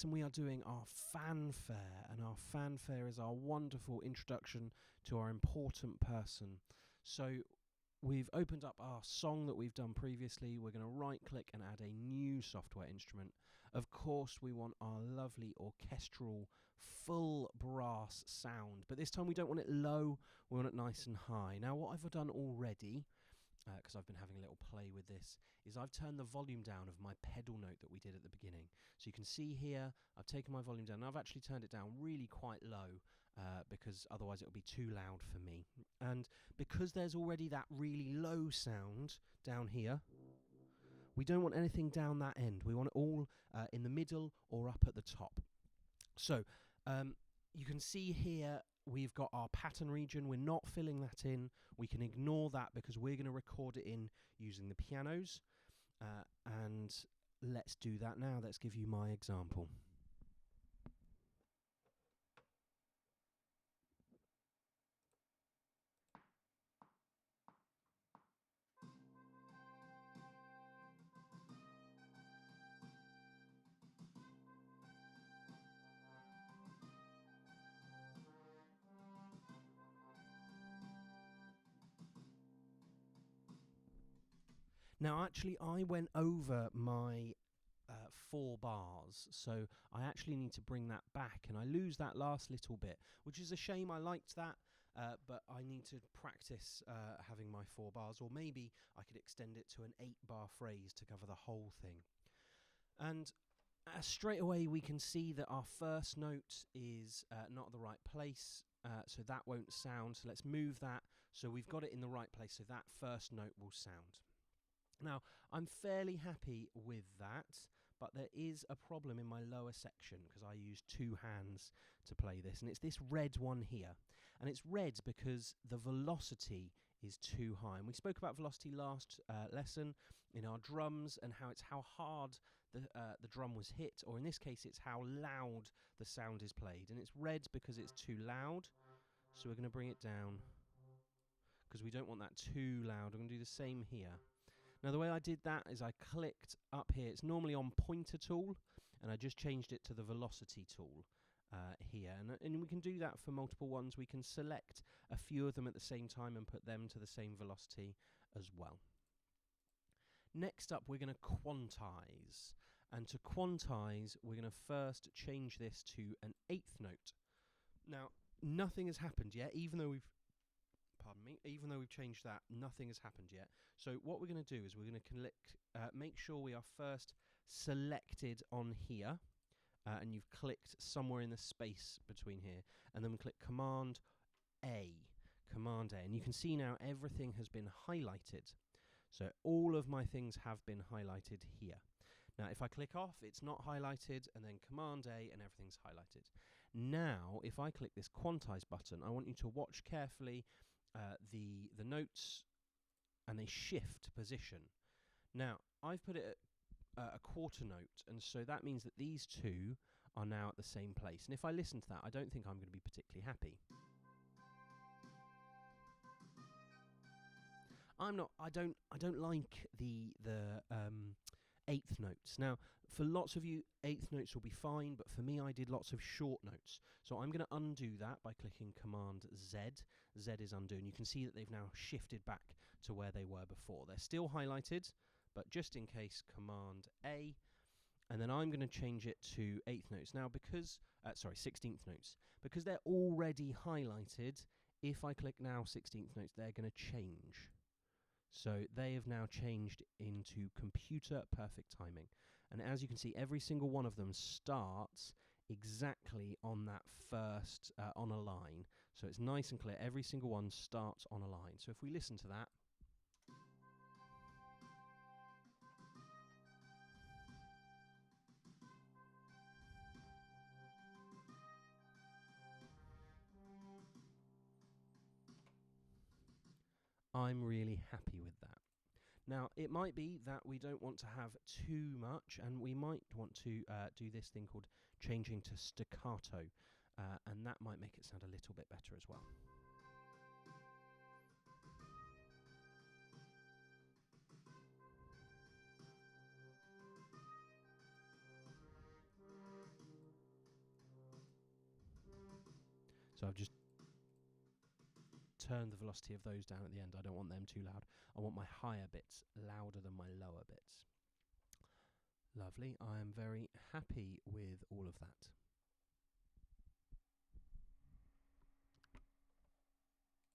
And we are doing our fanfare, and our fanfare is our wonderful introduction to our important person. So we've opened up our song that we've done previously. We're going to right click and add a new software instrument. Of course, we want our lovely orchestral full brass sound, but this time we don't want it low, we want it nice and high. Now what I've done already, because I've been having a little play with this, is I've turned the volume down of my pedal note that we did at the beginning. So you can see here, I've taken my volume down, and I've actually turned it down really quite low, because otherwise it'll be too loud for me. And because there's already that really low sound down here, we don't want anything down that end. We want it all in the middle or up at the top. So you can see here, we've got our pattern region. We're not filling that in. We can ignore that because we're going to record it in using the pianos. And let's do that now. Let's give you my example. Now, actually, I went over my 4 bars, so I actually need to bring that back, and I lose that last little bit, which is a shame. I liked that, but I need to practice having my 4 bars, or maybe I could extend it to an 8-bar phrase to cover the whole thing. And straight away, we can see that our first note is not at the right place. So that won't sound. So let's move that so we've got it in the right place, so that first note will sound. Now, I'm fairly happy with that, but there is a problem in my lower section because I use 2 hands to play this, and it's this red one here. And it's red because the velocity is too high. And we spoke about velocity last lesson in our drums, and how it's how hard the drum was hit, or in this case, it's how loud the sound is played. And it's red because it's too loud, so we're going to bring it down because we don't want that too loud. We're going to do the same here. Now, the way I did that is I clicked up here. It's normally on pointer tool, and I just changed it to the velocity tool here. And we can do that for multiple ones. We can select a few of them at the same time and put them to the same velocity as well. Next up, we're going to quantize. And to quantize, we're going to first change this to an 8th note. Now, nothing has happened yet, even though we've changed that, nothing has happened yet. So what we're going to do is we're going to make sure we are first selected on here, and you've clicked somewhere in the space between here, and then we click Command A, and you can see now everything has been highlighted. So all of my things have been highlighted here. Now, if I click off, it's not highlighted, and then Command A, and everything's highlighted. Now, if I click this quantize button, I want you to watch carefully the notes, and they shift position. Now, I've put it at a quarter note, and so that means that these 2 are now at the same place. And if I listen to that, I don't think I'm going to be particularly happy. I don't like the 8th notes. Now, for lots of you, 8th notes will be fine, but for me, I did lots of short notes. So I'm going to undo that by clicking Command Z. Z is undo, and you can see that they've now shifted back to where they were before. They're still highlighted, but just in case, Command A, and then I'm going to change it to 8th notes. Now, because, 16th notes. Because they're already highlighted, if I click now 16th notes, they're going to change. So they have now changed into computer perfect timing. And as you can see, every single one of them starts exactly on that first, on a line. So it's nice and clear. Every single one starts on a line. So if we listen to that, I'm really happy with that. Now, it might be that we don't want to have too much, and we might want to do this thing called changing to staccato, and that might make it sound a little bit better as well. So I've just turned the velocity of those down at the end. I don't want them too loud. I want my higher bits louder than my lower bits. Lovely. I am very happy with all of that.